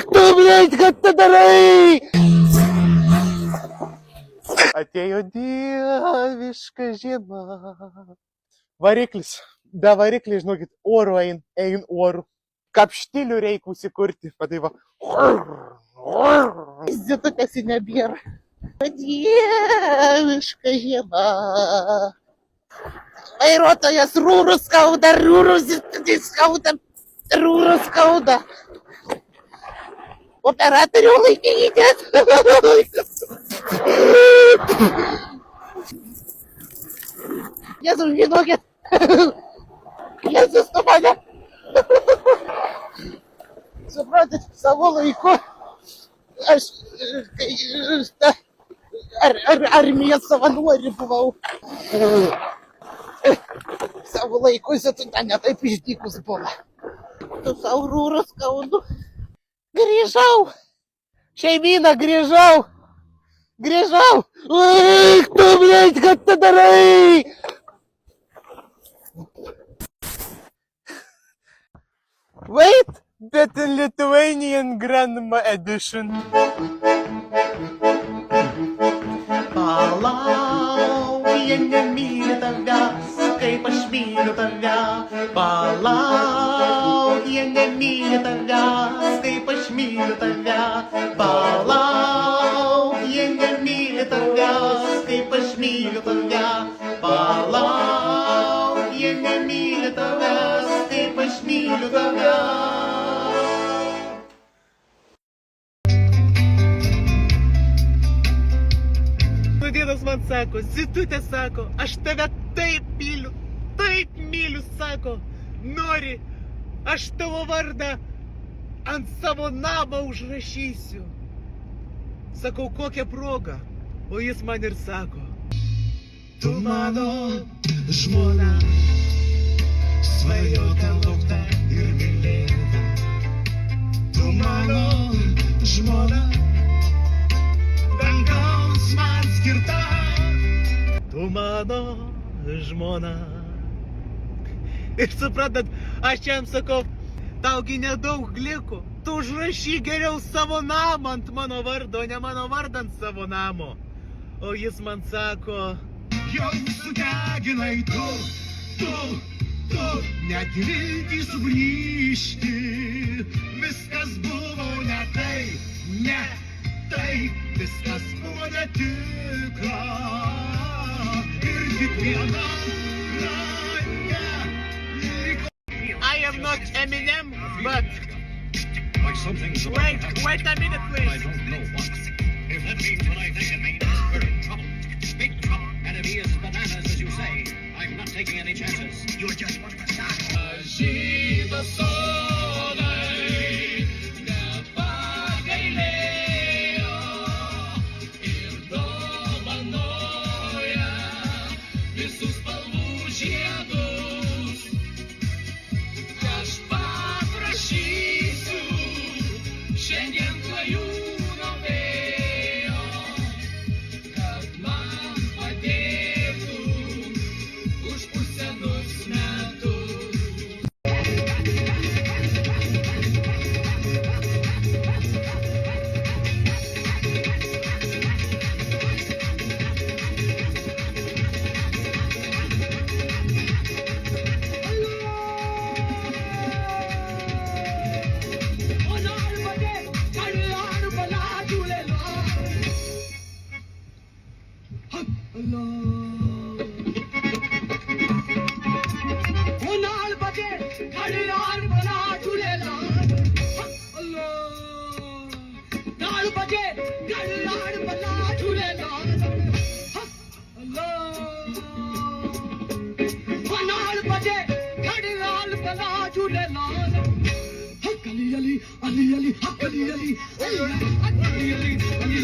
Кто, блядь, гаттадарей? Atėjo dieviška žiema. Variklis. Be varikliai, žinokit, oru ein oru. Kapštilių reikia užsikurti. Padai va. Zitukas į nebėra. Dieviška žiema. Vairuotojas rūrus skauda, rūrus skauda, rūrus skauda. Operatorių laikykitės. Jėzus, žinokit. Jėzus, tu mane. Suprantat, savo laiku aš armijos savanorių buvau. Savo laiku Zituta netaip išdykus buvo. Tu savo rūrus skaudu. Grįžau. Šeimyną grįžau. Grįžau. Ui, tu, blėt, kad tu darai? Wait, but in Lithuanian Grandma Edition. Palau, jie nemyli tavęs, kaip aš myliu tave. Palau, jie nemyli tavęs, kaip aš myliu tave. Palau, jie nemyli tavęs, kaip aš myliu tave. Palau, jie nemyli tavęs, kaip aš myliu tave. Dėdas man sako, Zitutė sako, aš tave taip myliu, sako, nori, aš tavo vardą ant savo namo užrašysiu. Sakau, kokią progą, o jis man ir sako, tu mano žmona, svajota, laukta ir mylėta. Tu mano žmona, dangaus man skirta. Tu mano žmona. Ir suprantat, aš jam sakau, taugi nedaug liko. Tu užrašyk geriau savo namą ant mano vardo, ne mano vardą ant savo namo. O jis man sako, jau sudeginai tu, net viltį sugrįžti. Viskas buvo ne taip, viskas buvo netikra. Ir tik viena ranka liko. I am not Eminem, but wait a minute, please. I don't know what. If that means what I think it means, we're in trouble. Big trouble. And if he is bananas, as you say, I'm not taking any chances. You're just one of us. Žydo sodai nepagailėjo ir dovanoja visus spalvų žiedus. Aš paprašysiu šiandien klajūno vėjo, kad man padėtų už pusenus metus. Ali, Ali, Ali, Ali, Ali, Ali, Ali, Ali, Ali, Ali,